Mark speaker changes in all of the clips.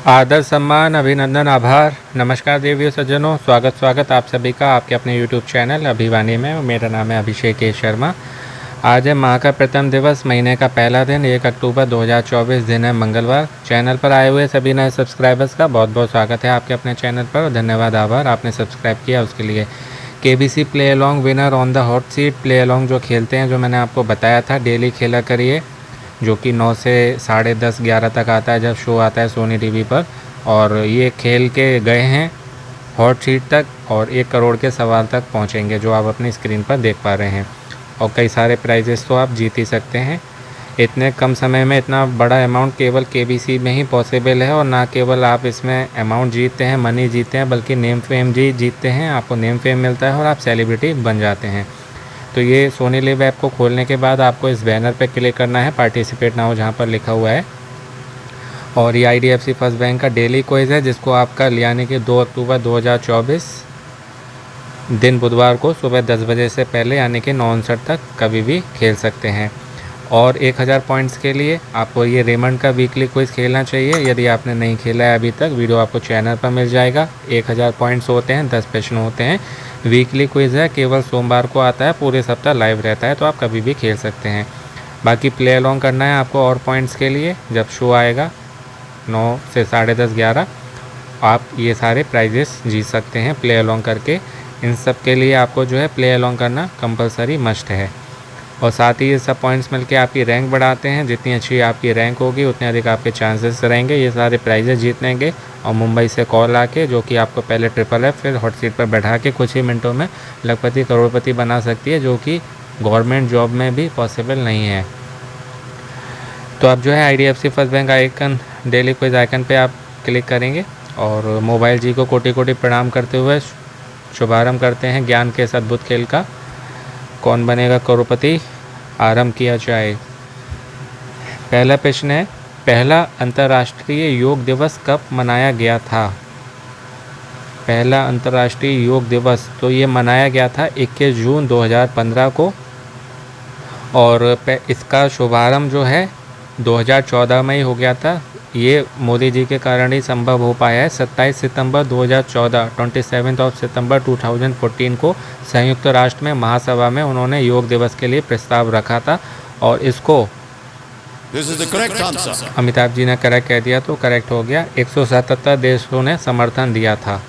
Speaker 1: आदर सम्मान अभिनंदन आभार नमस्कार देवियों सज्जनों, स्वागत आप सभी का आपके अपने YouTube चैनल अभिवानी में। मेरा नाम है अभिषेक के शर्मा। आज है माह का प्रथम दिवस, महीने का पहला दिन, 1 अक्टूबर 2024 दिन है मंगलवार। चैनल पर आए हुए सभी नए सब्सक्राइबर्स का बहुत बहुत स्वागत है आपके अपने चैनल पर। धन्यवाद, आभार आपने सब्सक्राइब किया उसके लिए। KBC play along winner on the hot seat play along जो खेलते हैं, जो मैंने आपको बताया था डेली खेला करिए, जो कि 9 से 10:30 11 तक आता है जब शो आता है सोनी टीवी पर। और ये खेल के गए हैं हॉट सीट तक और 1 करोड़ के सवाल तक पहुंचेंगे, जो आप अपनी स्क्रीन पर देख पा रहे हैं। और कई सारे प्राइजेस तो आप जीत ही सकते हैं। इतने कम समय में इतना बड़ा अमाउंट केवल KBC में ही पॉसिबल है। और ना केवल आप इसमें अमाउंट जीतते हैं, मनी जीतते हैं, बल्कि नेम फेम जीतते हैं। आपको नेम फेम मिलता है और आप सेलिब्रिटी बन जाते हैं। तो ये सोनी लिव ऐप को खोलने के बाद आपको इस बैनर पर क्लिक करना है, पार्टिसिपेट नाउ जहाँ पर लिखा हुआ है। और ये IDFC फर्स्ट बैंक का डेली क्विज़ है, जिसको आप कल यानी कि 2 अक्टूबर 2024 दिन बुधवार को सुबह 10 बजे से पहले यानी कि 9:59 तक कभी भी खेल सकते हैं। और 1000 पॉइंट्स के लिए आपको ये रेमंड का वीकली क्विज़ खेलना चाहिए। यदि आपने नहीं खेला है अभी तक, वीडियो आपको चैनल पर मिल जाएगा। 1000 पॉइंट्स होते हैं, 10 प्रश्न होते हैं। वीकली क्विज़ है, केवल सोमवार को आता है, पूरे सप्ताह लाइव रहता है, तो आप कभी भी खेल सकते हैं। बाकी प्ले अलॉन्ग करना है आपको और पॉइंट्स के लिए। जब शो आएगा 9 से 10:30 11, आप ये सारे प्राइजेस जीत सकते हैं प्ले अलॉन्ग करके। इन सब के लिए आपको जो है प्ले अलॉन्ग करना कंपलसरी मस्ट है। और साथ ही ये सब पॉइंट्स मिलके आपकी रैंक बढ़ाते हैं। जितनी अच्छी आपकी रैंक होगी उतने अधिक आपके चांसेस रहेंगे ये सारे प्राइजेस जीतने के। और मुंबई से कॉल आके, जो कि आपको पहले ट्रिपल F फिर हॉट सीट पर बैठा के कुछ ही मिनटों में लखपति करोड़पति बना सकती है, जो कि गवर्नमेंट जॉब में भी पॉसिबल नहीं है। तो आप जो है IDFC first bank icon, daily quiz icon पे आप क्लिक करेंगे और मोबाइल जी को कोटि कोटि प्रणाम करते हुए शुभारंभ करते हैं ज्ञान के इस अद्भुत खेल का। कौन बनेगा करोड़पति, आरंभ किया जाए। पहला प्रश्न है, पहला अंतर्राष्ट्रीय योग दिवस कब मनाया गया था? पहला अंतर्राष्ट्रीय योग दिवस तो ये मनाया गया था 21 जून 2015 को। और इसका शुभारंभ जो है 2014 में ही हो गया था। ये मोदी जी के कारण ही संभव हो पाया है। 27 सितंबर 2014, 27 सितंबर 2014 को संयुक्त राष्ट्र में महासभा में उन्होंने योग दिवस के लिए प्रस्ताव रखा था। और इसको अमिताभ जी ने करेक्ट कह दिया, तो करेक्ट हो गया। 177 देशों ने समर्थन दिया था।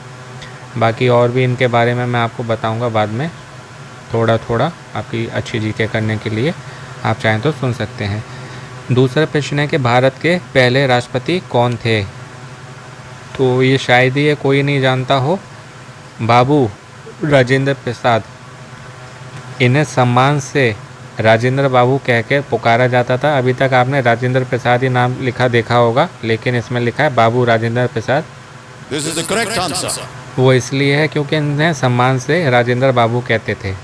Speaker 1: बाकी और भी इनके बारे में मैं आपको बताऊंगा बाद में, थोड़ा थोड़ा आपकी अच्छी जीके करने के लिए आप चाहें तो सुन सकते हैं। दूसरा प्रश्न है कि भारत के पहले राष्ट्रपति कौन थे? तो ये शायद ही कोई नहीं जानता हो, बाबू राजेंद्र प्रसाद। इन्हें सम्मान से राजेंद्र बाबू कह के पुकारा जाता था। अभी तक आपने राजेंद्र प्रसाद ही नाम लिखा देखा होगा, लेकिन इसमें लिखा है बाबू Rajendra Prasad.
Speaker 2: This is the correct answer.
Speaker 1: वो इसलिए है क्योंकि इन्हें सम्मान से राजेंद्र बाबू कहते थे,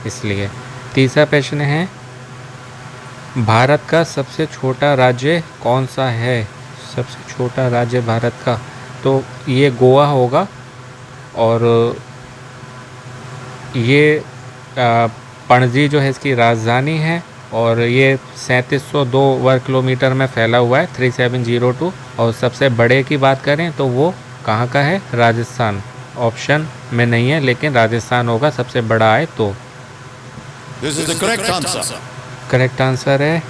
Speaker 1: इसलिए। तीसरा प्रश्न है, भारत का सबसे छोटा राज्य कौन सा है? सबसे छोटा राज्य भारत का, तो ये गोवा होगा। और ये पणजी जो है इसकी राजधानी है। और ये 3702 वर्ग किलोमीटर में फैला हुआ है, 3702। और सबसे बड़े की बात करें तो वो कहाँ का है? राजस्थान। ऑप्शन में नहीं है, लेकिन राजस्थान होगा सबसे बड़ा है तो।
Speaker 2: This is the correct answer.
Speaker 1: Correct answer है।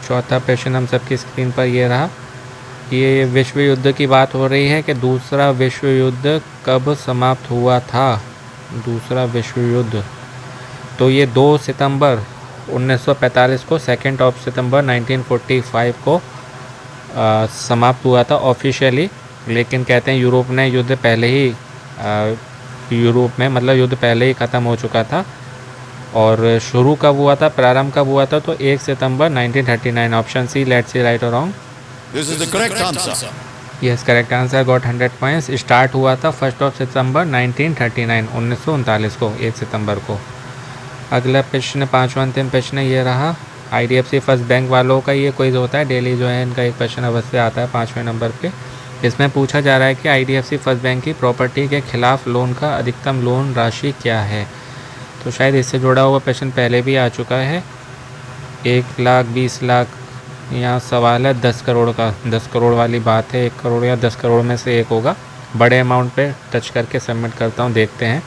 Speaker 1: चौथा प्रश्न हम सबकी स्क्रीन पर ये रहा। ये विश्व युद्ध की बात हो रही है कि दूसरा विश्व युद्ध कब समाप्त हुआ था? दूसरा विश्व युद्ध तो ये 2 सितंबर 1945 को, 2 सितंबर 1945 को समाप्त हुआ था ऑफिशियली। लेकिन कहते हैं यूरोप ने युद्ध पहले ही यूरोप में मतलब युद्ध पहले ही ख़त्म हो चुका था। और शुरू कब हुआ था, प्रारंभ कब हुआ था? तो 1 सितंबर 1939। Option C, let's see right और wrong.
Speaker 2: This is the correct answer.
Speaker 1: Yes, correct answer, got 100 points. Start हुआ था 1 सितंबर 1939, 1939 को, 1 सितंबर को। अगला प्रश्न, पांचवा अंतिम प्रश्न ये रहा। IDFC फर्स्ट बैंक वालों का ये क्विज होता है डेली, जो है इनका एक प्रश्न अवश्य आता है 5वें नंबर पे। इसमें पूछा जा रहा है कि IDFC फर्स्ट बैंक की प्रॉपर्टी के खिलाफ लोन का अधिकतम लोन राशि क्या है? तो शायद इससे जुड़ा हुआ प्रश्न पहले भी आ चुका है। 1 लाख, 20 लाख यहाँ सवाल है 10 करोड़ का। 10 करोड़ वाली बात है, 1 करोड़ या 10 करोड़ में से एक होगा। बड़े अमाउंट पे टच करके सबमिट करता हूँ, देखते हैं।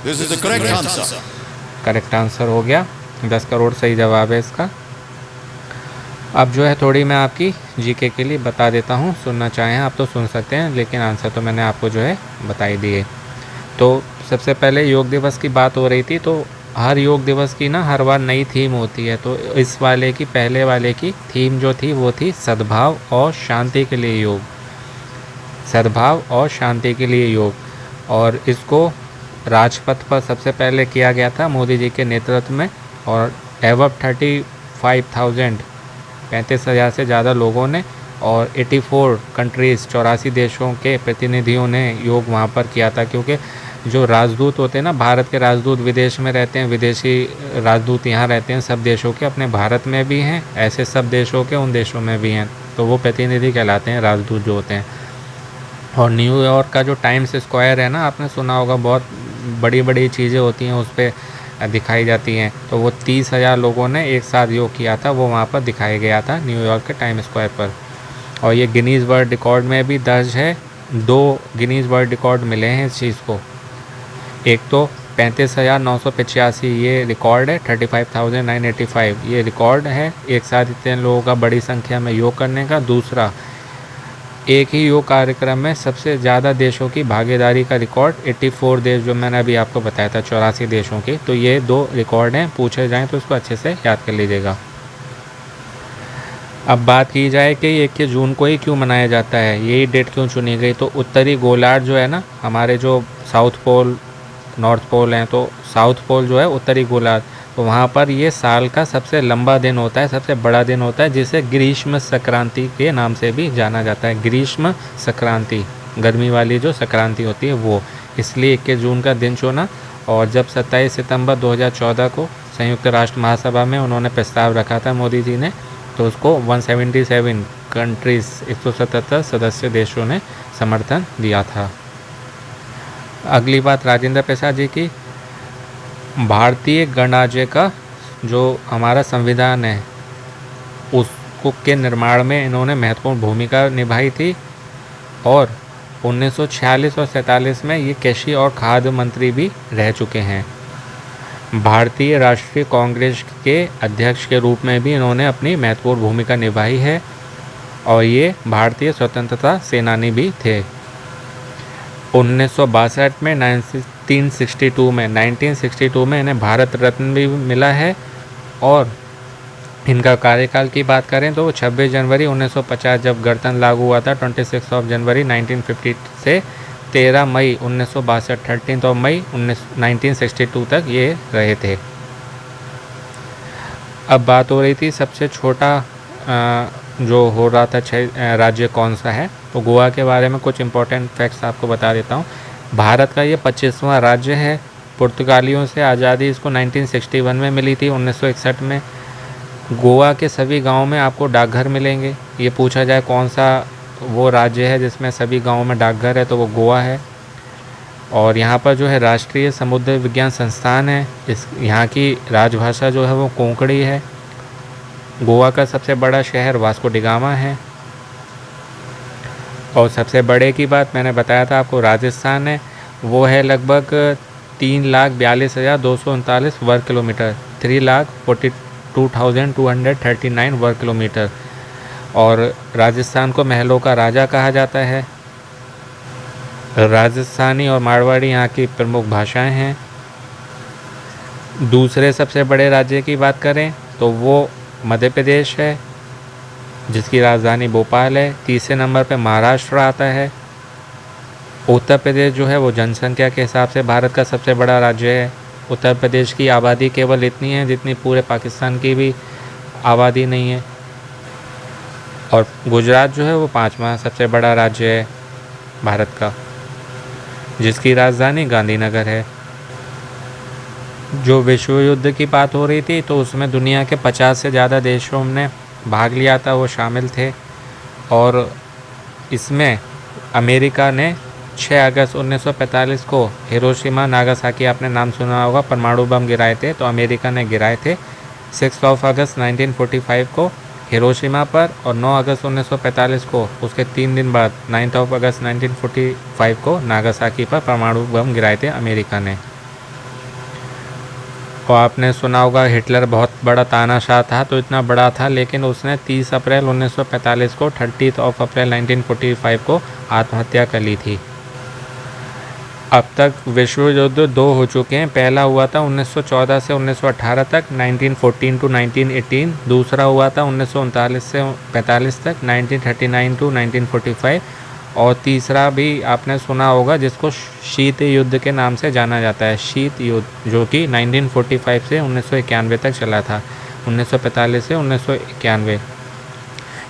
Speaker 2: This is the correct answer.
Speaker 1: Correct answer हो गया, 10 करोड़ सही जवाब है इसका। अब जो है थोड़ी मैं आपकी जीके के लिए बता देता हूँ, सुनना चाहें आप तो सुन सकते हैं, लेकिन आंसर तो मैंने आपको जो है बता ही दिए। तो सबसे पहले योग दिवस की बात हो रही थी, तो हर योग दिवस की ना हर बार नई थीम होती है। तो इस वाले की, पहले वाले की थीम जो थी वो थी सद्भाव और शांति के लिए योग। सद्भाव और शांति के लिए योग। और इसको राजपथ पर सबसे पहले किया गया था मोदी जी के नेतृत्व में, और एवब 35,000 से ज़्यादा लोगों ने और 84 कंट्रीज़ 84 देशों के प्रतिनिधियों ने योग वहाँ पर किया था। क्योंकि जो राजदूत होते हैं ना, भारत के राजदूत विदेश में रहते हैं, विदेशी राजदूत यहाँ रहते हैं सब देशों के, अपने भारत में भी हैं, ऐसे सब देशों के उन देशों में भी हैं, तो वो प्रतिनिधि कहलाते हैं, राजदूत जो होते हैं। और न्यूयॉर्क का जो टाइम्स स्क्वायर है ना, आपने सुना होगा, बहुत बड़ी बड़ी चीज़ें होती हैं उस पर दिखाई जाती हैं। तो वो 30,000 लोगों ने एक साथ योग किया था, वो वहाँ पर दिखाया गया था न्यूयॉर्क के टाइम स्क्वायर पर। और ये गिनीज़ वर्ल्ड रिकॉर्ड में भी दर्ज है। 2 गिनीज़ वर्ल्ड रिकॉर्ड मिले हैं इस चीज़ को। एक तो 35,985 ये रिकॉर्ड है, 35,985 ये रिकॉर्ड है एक साथ इतने लोगों का बड़ी संख्या में योग करने का। दूसरा, एक ही योग कार्यक्रम में सबसे ज़्यादा देशों की भागीदारी का रिकॉर्ड 84 देश, जो मैंने अभी आपको बताया था 84 देशों की। तो ये 2 रिकॉर्ड हैं, पूछे जाएं तो इसको अच्छे से याद कर लीजिएगा। अब बात की जाए कि 1 जून को ही क्यों मनाया जाता है, यही डेट क्यों चुनी गई, तो उत्तरी गोलार्ध जो है ना, हमारे जो साउथ पोल नॉर्थ पोल हैं, तो साउथ पोल जो है उत्तरी गोलार्ध, तो वहाँ पर ये साल का सबसे लंबा दिन होता है, सबसे बड़ा दिन होता है, जिसे ग्रीष्म संक्रांति के नाम से भी जाना जाता है। ग्रीष्म संक्रांति, गर्मी वाली जो संक्रांति होती है वो, इसलिए 21 जून का दिन चुना। और जब 27 सितंबर 2014 को संयुक्त राष्ट्र महासभा में उन्होंने प्रस्ताव रखा था मोदी जी ने, तो उसको 177 कंट्रीज़, 177 सदस्य देशों ने समर्थन दिया था। अगली बात राजेंद्र प्रसाद जी की। भारतीय गणराज्य का जो हमारा संविधान है उसको के निर्माण में इन्होंने महत्वपूर्ण भूमिका निभाई थी। और 1946 और 47 में ये कृषि और खाद्य मंत्री भी रह चुके हैं। भारतीय राष्ट्रीय कांग्रेस के अध्यक्ष के रूप में भी इन्होंने अपनी महत्वपूर्ण भूमिका निभाई है। और ये भारतीय स्वतंत्रता सेनानी भी थे। 1962 में 1962 में इन्हें भारत रत्न भी मिला है। और इनका कार्यकाल की बात करें तो 26 जनवरी 1950 जब गणतंत्र लागू हुआ था, 26 जनवरी 1950 से 13 मई 1962 13 मई 1962 तक ये रहे थे। अब बात हो रही थी सबसे छोटा जो हो रहा था राज्य कौन सा है, तो गोवा के बारे में कुछ इंपॉर्टेंट फैक्ट्स आपको बता देता हूँ। भारत का ये 25वां राज्य है। पुर्तगालियों से आज़ादी इसको 1961 में मिली थी, 1961 में। गोवा के सभी गाँव में आपको डाकघर मिलेंगे। ये पूछा जाए कौन सा वो राज्य है जिसमें सभी गाँवों में डाकघर है, तो वो गोवा है। और यहाँ पर जो है राष्ट्रीय समुद्र विज्ञान संस्थान है। यहाँ की राजभाषा जो है वो कोंकणी है। गोवा का सबसे बड़ा शहर वास्को डी गामा है। और सबसे बड़े की बात मैंने बताया था आपको, राजस्थान है, वो है लगभग 3,42,239 वर्ग किलोमीटर, 3,42,239 वर्ग किलोमीटर। और राजस्थान को महलों का राजा कहा जाता है। राजस्थानी और मारवाड़ी यहाँ की प्रमुख भाषाएं हैं। दूसरे सबसे बड़े राज्य की बात करें तो वो मध्य प्रदेश है, जिसकी राजधानी भोपाल है। तीसरे नंबर पे महाराष्ट्र आता है। उत्तर प्रदेश जो है वो जनसंख्या के हिसाब से भारत का सबसे बड़ा राज्य है। उत्तर प्रदेश की आबादी केवल इतनी है जितनी पूरे पाकिस्तान की भी आबादी नहीं है। और गुजरात जो है वो 5वां सबसे बड़ा राज्य है भारत का, जिसकी राजधानी गांधीनगर है। जो विश्व युद्ध की बात हो रही थी तो उसमें दुनिया के 50 से ज़्यादा देशों ने भाग लिया था, वो शामिल थे। और इसमें अमेरिका ने 6 अगस्त 1945 को हिरोशिमा नागासाकी, आपने नाम सुना होगा, परमाणु बम गिराए थे, तो अमेरिका ने गिराए थे। 6 अगस्त 1945 को हिरोशिमा पर और 9 अगस्त 1945 को उसके 3 दिन बाद 9 अगस्त 1945 को नागासाकी पर परमाणु बम गिराए थे अमेरिका ने। और आपने सुना होगा हिटलर बहुत बड़ा तानाशाह था, तो इतना बड़ा था लेकिन उसने 30 अप्रैल 1945 को 30 अप्रैल 1945 को आत्महत्या कर ली थी। अब तक विश्व युद्ध 2 हो चुके हैं। पहला हुआ था 1914 से 1918 तक 1914 टू 1918, दूसरा हुआ था 1939 से 45 तक 1939 टू 1945, और तीसरा भी आपने सुना होगा जिसको शीत युद्ध के नाम से जाना जाता है, शीत युद्ध, जो कि 1945 से 1991 तक चला था, 1945 से 1991।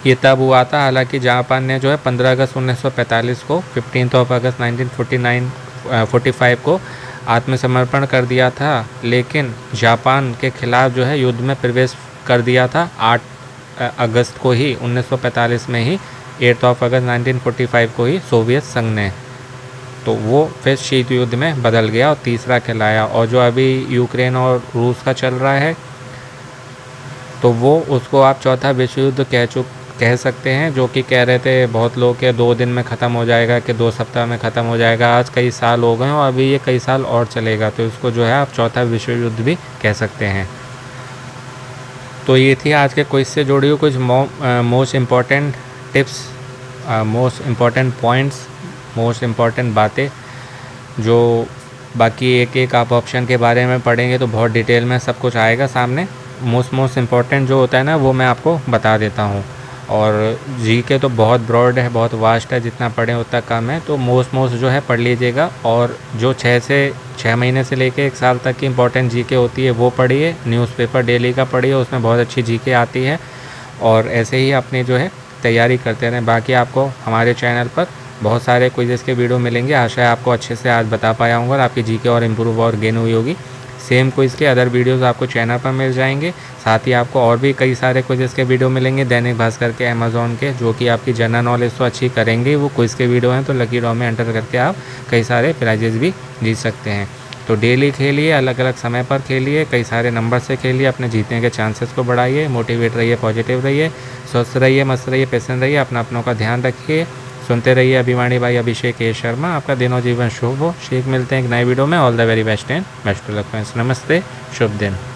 Speaker 1: ये तब हुआ था हालांकि जापान ने जो है 15 अगस्त 1945 को 15 अगस्त 1945 को आत्मसमर्पण कर दिया था, लेकिन जापान के खिलाफ जो है युद्ध में प्रवेश कर दिया था 8 अगस्त को ही 1945 में ही 8 अगस्त 1945 को ही सोवियत संघ ने, तो वो फिर शीत युद्ध में बदल गया और तीसरा कहलाया। और जो अभी यूक्रेन और रूस का चल रहा है तो वो उसको आप चौथा विश्व युद्ध कह सकते हैं, जो कि कह रहे थे बहुत लोग के 2 दिन में ख़त्म हो जाएगा कि 2 सप्ताह में ख़त्म हो जाएगा। आज कई साल हो गए और अभी ये कई साल और चलेगा, तो इसको जो है आप चौथा विश्व युद्ध भी कह सकते हैं। तो ये थी आज के क्विज से जुड़ी हुई कुछ most important tips, most important points, most important बातें, जो बाकी एक एक आप ऑप्शन के बारे में पढ़ेंगे तो बहुत डिटेल में सब कुछ आएगा सामने। मोस्ट इम्पॉर्टेंट जो होता है ना वो मैं आपको बता देता हूँ। और जीके तो बहुत ब्रॉड है, बहुत वास्ट है, जितना पढ़ें उतना कम है, तो मोस्ट जो है पढ़ लीजिएगा। और जो 6 महीने से लेके 1 साल तक की इंपॉर्टेंट जीके होती है वो पढ़िए, न्यूज़पेपर डेली का पढ़िए, उसमें बहुत अच्छी जीके आती है। और ऐसे ही अपनी जो है तैयारी करते रहें। बाकी आपको हमारे चैनल पर बहुत सारे क्विज़ेस के वीडियो मिलेंगे, आशा है आपको अच्छे से आज बता पाया हूँ और आपकी जीके और इम्प्रूव और गेन हुई होगी। सेम क्विज़ के अदर वीडियोस आपको चैनल पर मिल जाएंगे, साथ ही आपको और भी कई सारे क्विज़ेस के वीडियो मिलेंगे दैनिक भास्कर के, अमेज़ॉन के, जो कि आपकी जनरल नॉलेज तो अच्छी करेंगे। वो क्विज़ के वीडियो हैं तो लकी ड्रॉ में एंटर करके आप कई सारे प्राइजेस भी जीत सकते हैं। तो डेली खेलिए, अलग अलग समय पर खेलिए, कई सारे नंबर से खेलिए, अपने जीतने के चांसेस को बढ़ाइए, मोटिवेट रहिए, पॉजिटिव रहिए, स्वस्थ रहिए, मस्त रहिए, पेशेंट रहिए, अपनों का ध्यान रखिए। सुनते रहिए अभिवाणी भाई अभिषेक ए शर्मा। आपका दिन और जीवन शुभ हो। शीघ्र मिलते हैं एक नए वीडियो में। All the very best and best of luck friends. नमस्ते, शुभ दिन।